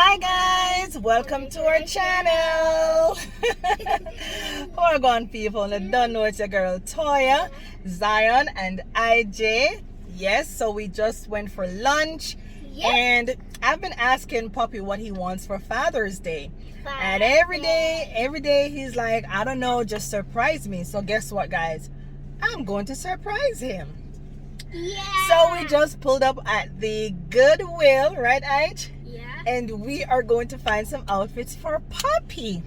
Hi guys, welcome to our channel. How are going, people? I don't know, it's your girl Toya, Zion, and IJ. Yes, so we just went for lunch. Yep. And I've been asking Poppy what he wants for Father's Day. And every day he's like, I don't know, just surprise me. So guess what, guys? I'm going to surprise him. Yeah. So we just pulled up at the Goodwill, right, Ige? Yeah. And we are going to find some outfits for Poppy.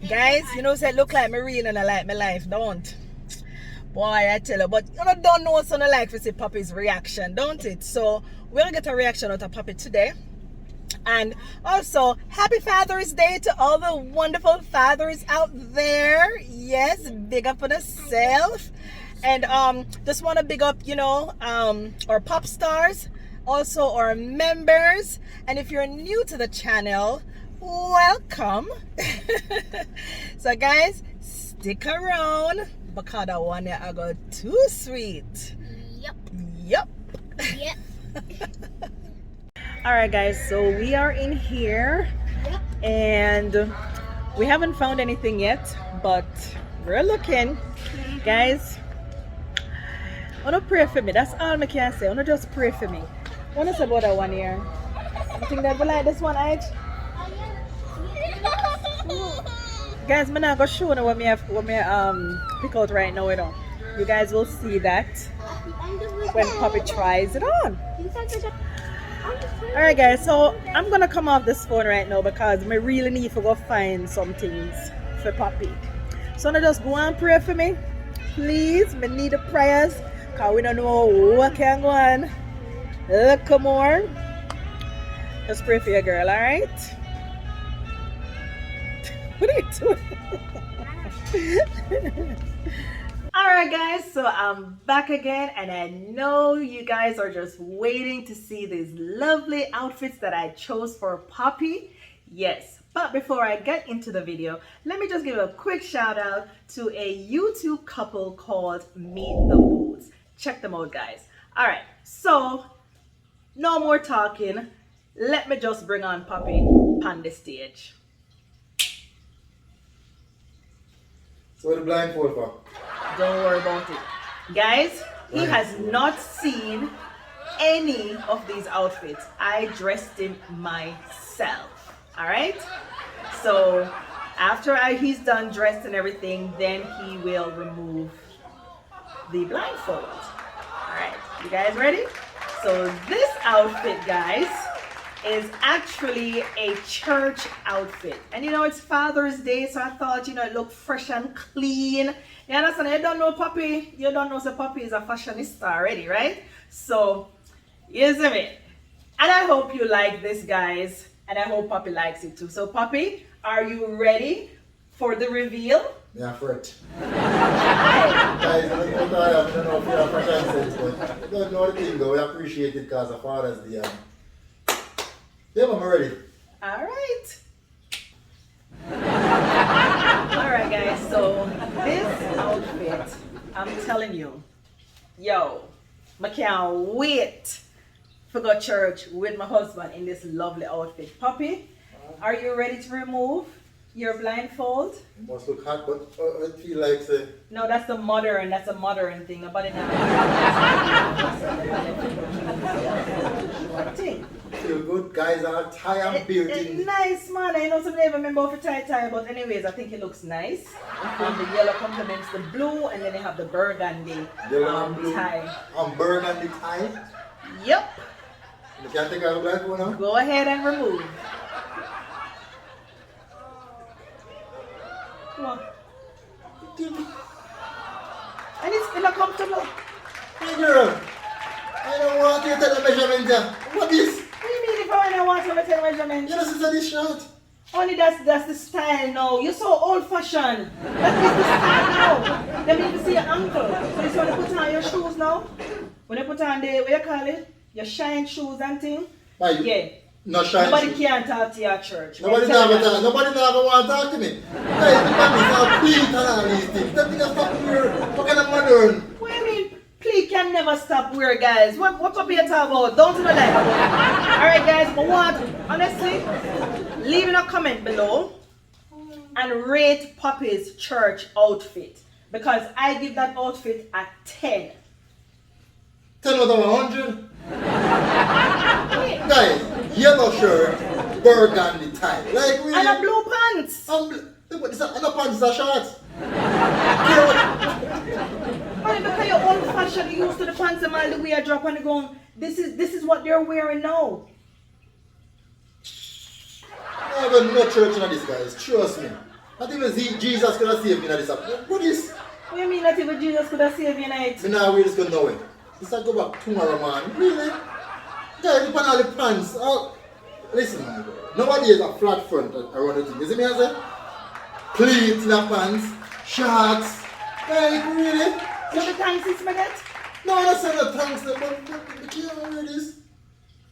Guys, you know, say look like me real and I like my life, don't? Boy, I tell you, but you know, don't know what's on the like to see Poppy's reaction, don't it? So we're gonna get a reaction out of Poppy today. And also, happy Father's Day to all the wonderful fathers out there. Yes, big up on yourself. And just want to big up, you know, our pop stars, also our members. And if you're new to the channel, welcome. So guys, stick around because that one I got too sweet. Yep. All right, guys, so we are in here. Yep. And we haven't found anything yet, but we're looking. Guys, wanna pray for me. That's all I can say. Wanna just pray for me. Wanna say about that one here? I think that we like this one, Ige? Guys, I'm not gonna show you what me pick out right now, you know. You guys will see that when Poppy tries it on. Alright guys, so I'm gonna come off this phone right now because I really need to go find some things for Poppy. So now just go and pray for me. Please, I need the prayers. Because we don't know what can go on. Look more. Just pray for your girl, alright? What are you doing? Alright guys, so I'm back again and I know you guys are just waiting to see these lovely outfits that I chose for Poppy. Yes. But before I get into the video, let me just give a quick shout out to a YouTube couple called Meet the Boots. Check them out, guys. All right, so no more talking. Let me just bring on Poppy on the stage. So what the blindfold for? Don't worry about it. Guys, he has not seen any of these outfits. I dressed him myself. All right, so after he's done dressed and everything, then he will remove the blindfold. All right, you guys ready? So this outfit, guys, is actually a church outfit, and you know it's Father's Day, so I thought, you know, it looked fresh and clean. You understand? You don't know Poppy, you don't know so Poppy is a fashionista already, right? So you see me, and I hope you like this, guys. And I hope Poppy likes it too. So Poppy, are you ready for the reveal? Yeah, for it. Guys, I don't know if you have fashion sense, but I don't know the thing though. We appreciate it because of Father's Day. Yeah, I'm ready. Alright. Alright guys, so this outfit, I'm telling you, yo, I can't wait to go to church with my husband in this lovely outfit. Poppy, are you ready to remove your blindfold? It must look hot, but I feel like say. No, that's a modern thing. Nobody now. Feel good, guys are tie and bearding. Nice man, I know some never remember if tie, but anyways, I think it looks nice. The yellow complements the blue, and then they have the burgundy tie. Burgundy tie? Yep. You can't take out the blindfold now? Go ahead and remove. Come on. And it's still comfortable. Hey girl, I don't want you to tell the measurement. What is? What do you mean if I don't want you to tell measurement? You know, sister, this shirt. Only that's the style now. You're so old fashioned. That is the style now. Let me even see your ankle. So you want to put on your shoes now? When you put on the, what you call it? Your shine shoes and thing? Yeah. No shine Nobody shoes. can talk to your church. Nobody never want to talk to me. Hey, the man is a beat and all these things. That thing is fucking weird. What kind of modern? What do you mean? Please. Poppy can never stop wear, guys. What Poppy you talking about? Don't you know that? Alright guys, but what? Honestly, leave in a comment below and rate Poppy's church outfit. Because I give that outfit a 10. 10 out of 100? Guys, yellow shirt, burgundy tie. Like really? And a blue pants. And the pants are shorts. Honey, because you're old fashioned, you used to the pants and all the way I drop on the ground. This is what they're wearing now. I have no church in this, guys. Trust me. Not even Jesus could have saved me in this. What is? What do you mean that even Jesus could have saved you night? Me now wear this good now. This I go back tomorrow, man. Really? Guys, you put all the pants. Oh. Listen, man. Nobody has a flat front around the thing. You see me I say? Pleats in the pants, shorts. Like, really? So the thanks is my get? No, I'm not saying the thanks, but you can't wear this.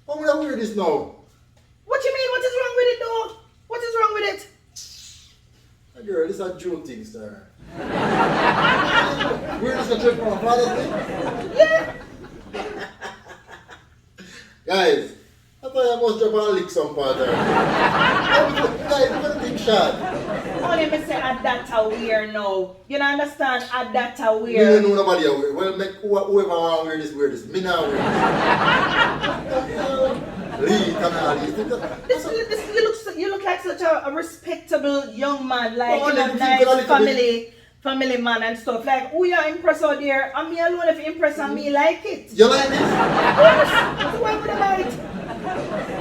How am I wear this now? What you mean? What is wrong with it though? What is wrong with it? Girl, this is a joke thing, sir. We're just gonna trip from Father's Day? Yeah. Guys, I thought I must drop and lick some part there. Guys, you're gonna think shot. Only me say at that a wear now. You don't understand? At that a Me wear. don't know nobody a wear. Well, make whoever want wear this, wear this. Me now wear this. Lee, come on, Lee. You look like such a respectable young man, like Oh, you know, let me nice think about it. family man and stuff. Like who you impressed out there? And me alone if you impress and me like it. You like this? Of course. So why would I buy it?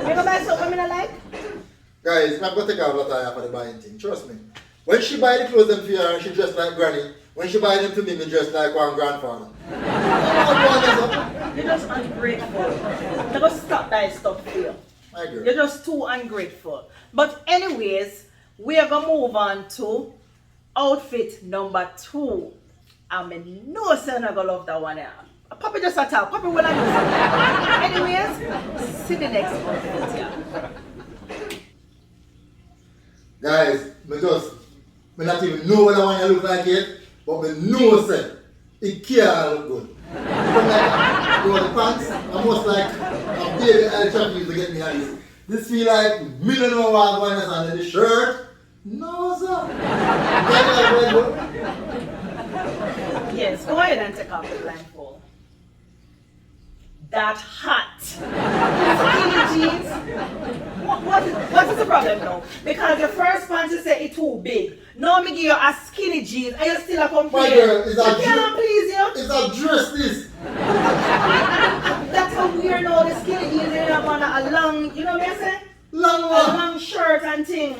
You gonna buy something I like? Guys, I'm gonna take out a lot of time for the buying thing. Trust me. When she buy the clothes them for her and she dressed like granny, when she buy them to me, me dressed like one grandfather. You're just ungrateful. They're gonna stop that stuff for you. My girl. You're just too ungrateful. But anyways, we are gonna move on to outfit number 2. I mean, no son I gonna love that one here. Poppy just a talk. Poppy will I know something. Anyways, see the next outfit here. Guys, me not even know what I want to look like yet, but me know say it can't look good. You know the pants, almost like a baby I trying to get me on this. This feel like me don't know what I'm going on in the shirt. No, sir. Yes, go ahead and take off the blindfold. That hat. Skinny jeans. What is the problem now? Because your first pants you say it's too big. Now me give you a skinny jeans and you still a complain. My girl, is that can't please you. It's a dress this. That's how weird now the skinny jeans and you have on a long, you know what I say? Long A one. long shirt and thing.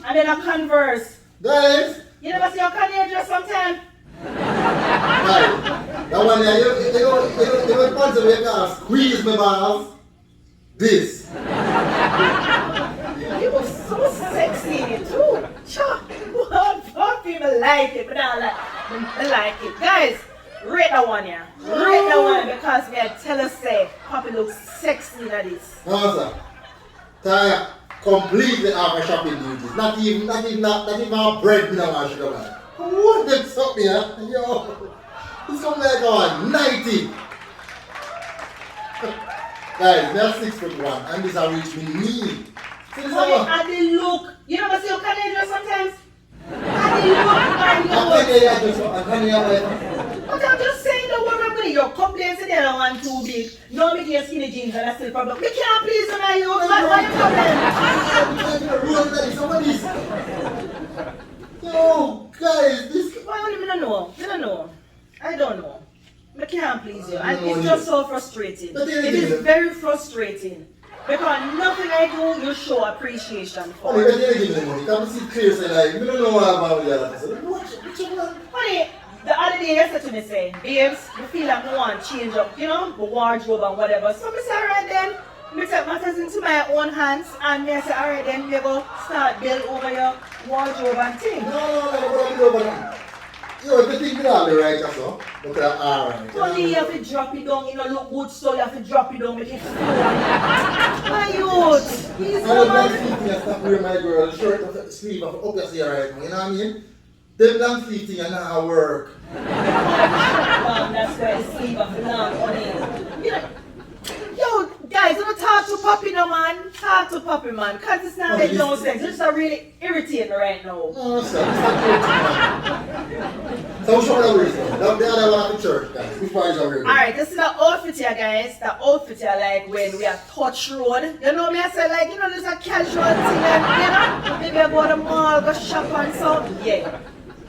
And then a Converse. Guys. You never see your Kanye dress sometime? Right. That one there, you pants that you can squeeze my balls. This. You were so sexy in it too. Sure. What people like it, but I like it. Guys, rate that one here. Rate that one because me tell us say Poppy looks sexy in this. No, sir. Taya completely out of shopping duties. Not even a bread me don't want sugar man. What the fuck here? Yo. This something like a 90. Guys, they're 6'1" and this will reach me knee. See this Honey, one? and the look. You never see your Kanye dress sometimes? And the look But I'm just saying the word I'm going to your complaints in the other one too big. No make your skinny jeans and that's still problem. We can't please them and you. Why you problem? Yo, guys, this. Why only me don't know? I don't know. I don't know. I can't please you. And No, it's just so frustrating. But It is very frustrating. Because nothing I do, you show appreciation for. Honey, when you give me the money, come see clear, say like, we don't know what about the other person. What you want? Honey, the other day you said to me, say, babes, I feel like I want to change up, you know, the wardrobe and whatever. So I say, alright then, I take matters into my own hands and I say, alright then, we go start build over your wardrobe and things. No. Yo, if you think you have the right or so, look at that alright. Honey, you have to drop it down, you know, look good, so you have to drop it down, make it flow. My youth, he's I was not. thinking I stop wearing my girl shirt off the sleeve of up your sleeve right now, you know what I mean? Them long sleeve thing and not work. That's where the sleeve of long on it. You know, yo, guys, don't talk to Poppy no man. Talk to Poppy man, cause it's not making no sense. It's just really irritating right now. No, sir, it's not so which one are we wearing? The other one at the church, guys. Which one is our wearing? Alright, this is the outfit here, guys. The outfit here, like when we are touch road. You know me, I say like, you know, just a casual thing and, you know, maybe I go to the mall, go shop and so, yeah.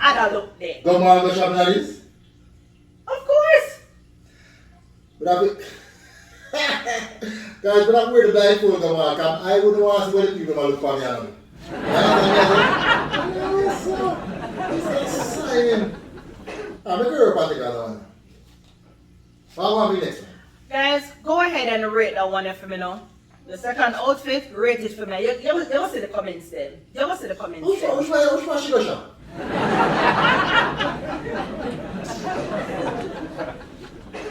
I don't look there. Go mall, go shop like this? Of course. But I guys, but I'm wearing the blindfold go mall, cause I wouldn't want to see what the people look for me and me. Yes, sir. It's a sign. I'm a girl particular one. What want to be next one? Guys, go ahead and rate that one for me now. The second outfit, rate it for me. You will see the comments then. You will see the comments Which then. one she go shop?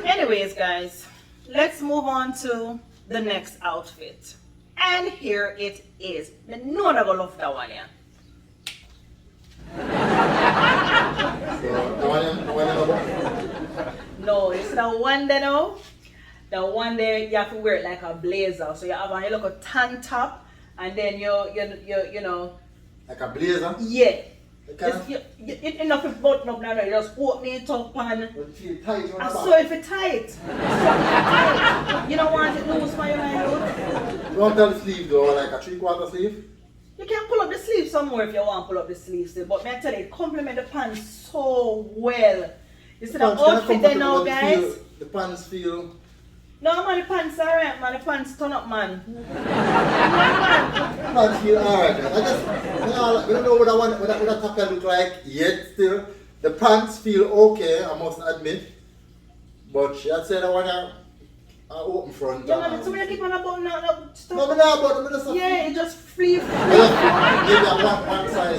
Anyways, guys, let's move on to the next outfit. And here it is. The no one gonna love that one, yeah. So, the one No, it's the one there now. The one there you have to wear it like a blazer. So you have on your little tan top, and then you know. like a blazer? Yeah. Kind It's enough to button up now. You just open it up and of feel tight on the I back. saw it for tight. You don't want it loose for your mind. Don't tell the sleeve though, like a 3/4 sleeve. You can pull up the sleeve somewhere if you want to pull up the sleeves still. But may I tell you, it complement the pants so well. You see the outfit there now, guys? The pants feel. No, man, the pants are alright, man. The pants turn up, man. Pants feel alright. I don't know what that top look like yet still. The pants feel okay, I must admit. But she had said I want a open front. Yeah, man, so we keep on a button now. No, but now button, just yeah, it just free. maybe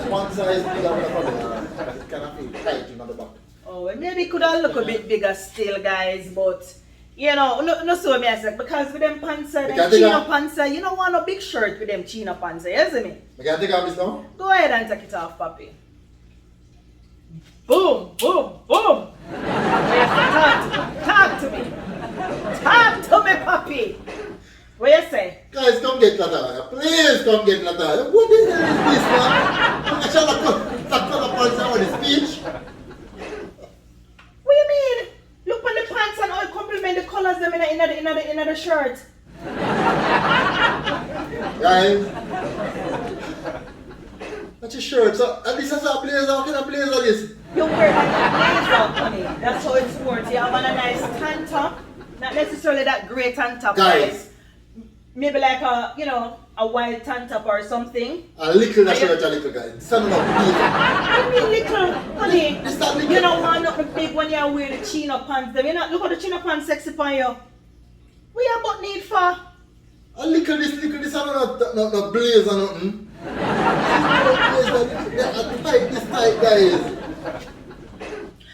one size bigger with a button. It kind of feel tight in the back. Oh, well, maybe it could have look a bit bigger still, guys, but you know, no so me I said, because with them pants and chino pants, you don't want a big shirt with them chino pants, isn't it? I can take off this now? Go ahead and take it off, Poppy. Boom, boom, boom. Talk to me. Talk to me, Poppy. What you say? Guys, come get Lataya. Please come get Lataya. What the hell is this, man? I shall not color pants on the speech. What do you mean? Look on the pants and all complement the colors them in the shirt. Guys, that's your shirt. So at least I saw a blazer. What kind of blazer is? You wear like a blazer, honey. That's how it's worn. You have on a nice tan top. Not necessarily that grey tan top, Guys. Maybe like a, you know, a white tan top or something. A little that shirt, a little guys. It's not blazer. What do you mean little, honey? It's not little. You don't want nothing big when you wear the chino pants. Them. You not look at the chino pants sexy for you. What you about need for? A little this, I'm not blazer or nothing. This tight, guys.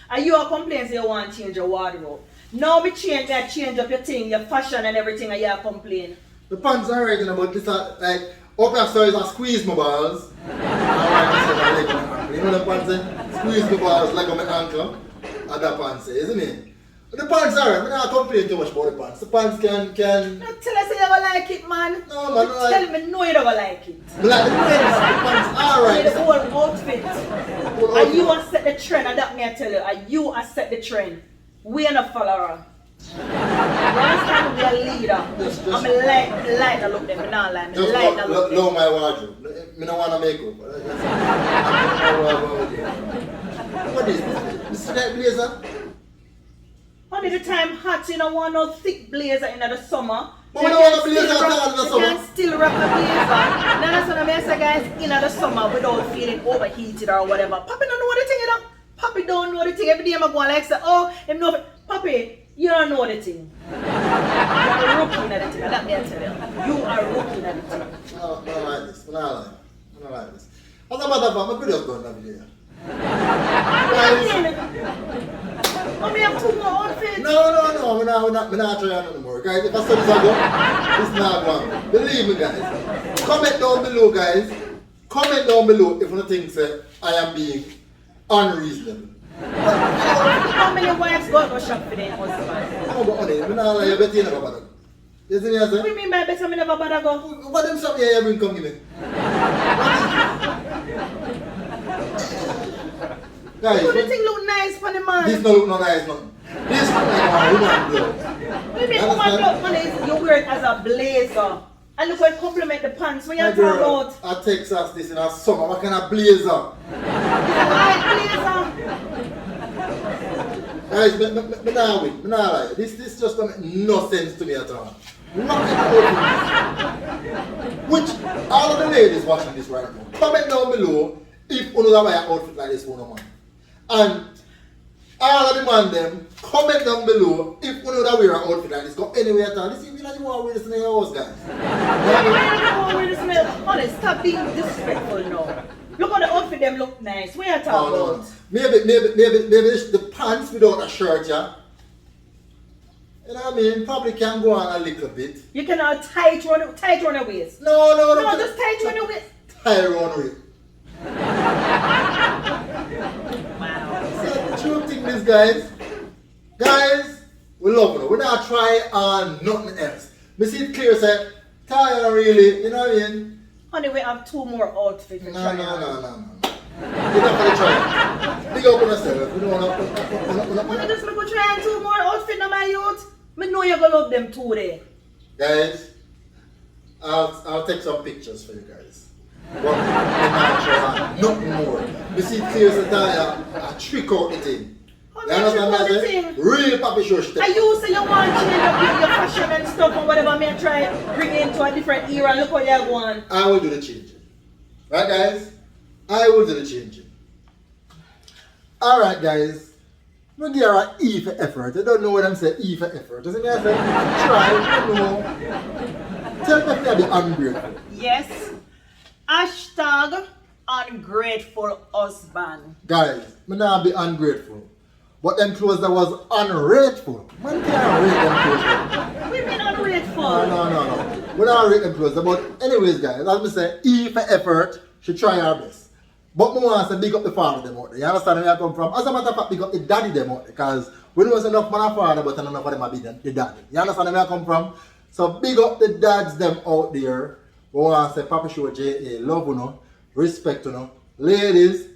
Are you a complaint say you want to change your wardrobe? No, me change up your thing, your fashion and everything, and you complain. The pants are right, but this are like up here, so is a squeeze my balls. Alright, you know the pants squeeze my balls like on my ankle. And that pants, isn't it? The pants are right, I'm not complaining too much about the pants. The pants can. No, tell us you don't like it, man. No, man, no, tell me no you don't like it. But like the pants are right. The whole outfit. Are you a set the trend? And that me I tell you, are you a set the trend? We are not follower. You understand? We are leader. I'm a light that look them. I'm not lying. Just light that look low my wardrobe. I don't want to make up. What is this? This is that blazer? Only the time hot, you don't want no thick blazer in the summer. But we don't want a blazer at all in the summer. You can still rock a blazer. Now that's what I say, guys, in the summer without feeling overheated or whatever. Poppy don't know what the thing, you know. Poppy don't know the thing. Every day I'm going like say, oh, him know. Poppy, you don't know the thing. You are a rookie in the thing. Let me tell you. You are a rookie in the thing. I don't like this. I don't like this. As a matter of fact, my video's done that video. Oh, me have two more outfits. No, I'm not trying anymore. Guys, if I said this again, it's not one. Believe me, guys. Comment down below, guys. Comment down below if you think I am being unreasonable. How many wives go to shop for their husband? How about money? I don't like you better never bother. You see me I What say? do you mean by better me never bother go? What them something here you bring come give me? Guys, Do the thing look nice for the man? this don't look no nice, man. This look like a woman blouse. What do you mean woman blouse man is you wear it as a blazer? And look how it compliment the pants when My you're talking girl, about. at Texas this in a summer, what kind of blazer? It's a white blazer. Guys, me nah win, me nah lie. This just don't make no sense to me at all. Nothing about this. Which, all of the ladies watching this right now, comment down below if you know wear an outfit like this for no man. And all of the man them, comment down below if you know wear an outfit like this, go anywhere at all. This is like you want to wear this in your house, guys. Honest, stop being disrespectful now. Look how the outfit them look nice. Where you talking No, about? no. Maybe the pants without a shirt, yeah. You know what I mean? Probably can go on a little bit. You cannot tight run the waist. No, No, just tight run the waist. Tie around with. Wow. So, true thing this, guys. Guys, we love it. We're not trying on nothing else. We see it clear, say, tie really, you know what I mean? Honey, we have 2 more outfits to No. try. You're not going to try it. Big up on yourself. We don't want Honey, just make go try 2 more outfits now, my youth. Me know you're gonna love them too there. Guys, I'll take some pictures for you guys. But we're not trying nothing more. We see it clear, say, a trick out the thing. Honey, trick out the thing. Real Poppy Show shit. I you say you want to change up your fashion and stuff and whatever, me try bring it into a different era. Look what you're going. I will do the changing. Right, guys? I will do the changing. Alright, guys. We give her an E for effort. You don't know what I'm saying, E for effort. Doesn't mean I say, try, you know. Tell me if you're the ungrateful. Yes. Hashtag ungrateful husband. Guys, me not be ungrateful. But them clothes that was ungrateful. Man can't rate them clothes. We mean ungrateful. No. We don't rate them clothes. But anyways, guys, as me say, E for effort, she try her best. But I want to big up the father them out there. You understand where I come from? As a matter of fact, big up the daddy them out there. Because we know it's enough man and father, but enough of them are big the daddy. You understand where I come from? So big up the dads them out there. We want to say PoppyShowJA, love you know, respect you know. Ladies,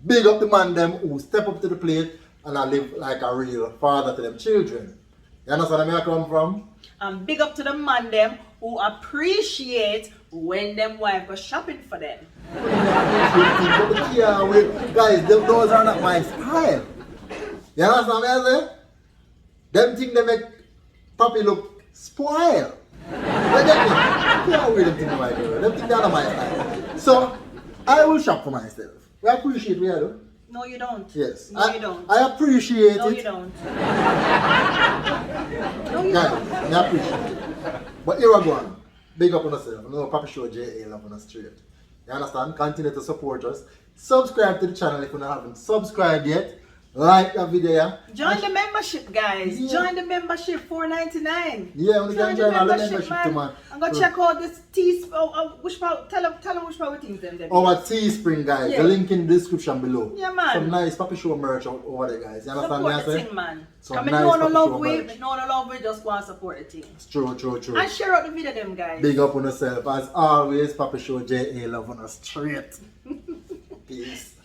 big up the man them who step up to the plate and I live like a real father to them children. You understand where I come from? And big up to the man them who appreciate when them wife go shopping for them. Guys, those are not my style. You understand what I say? Them things they make Poppy look spoiled. You get me? Can't wear them things my girl. Them things they are not my style. So I will shop for myself. We appreciate what I do. No, you don't. Yes. No, you don't. I appreciate No, it. you don't. No, you Guys, don't. I appreciate it. But here we go on. Big up on yourself. I know PoppyShowJA love on us straight. You understand? Continue to support us. Subscribe to the channel if you haven't subscribed yet. Like the video. Join the membership, guys. Yeah. Join the membership, $4.99. Yeah, we can join all the membership too, man. I'm gonna check out this tea. Which part? Tell them which part we think them. Our Teespring, guys. Yeah. The link in the description below. Yeah, man. Some nice Poppy Show merch out over there, guys. You understand what Support I the say? thing, man. Some I mean, nice no Poppy love Show with, merch. no love with, just want to support the team. It's true. And share out the video, them guys. Big up on yourself. As always, PoppyShowJA love on us straight. Peace.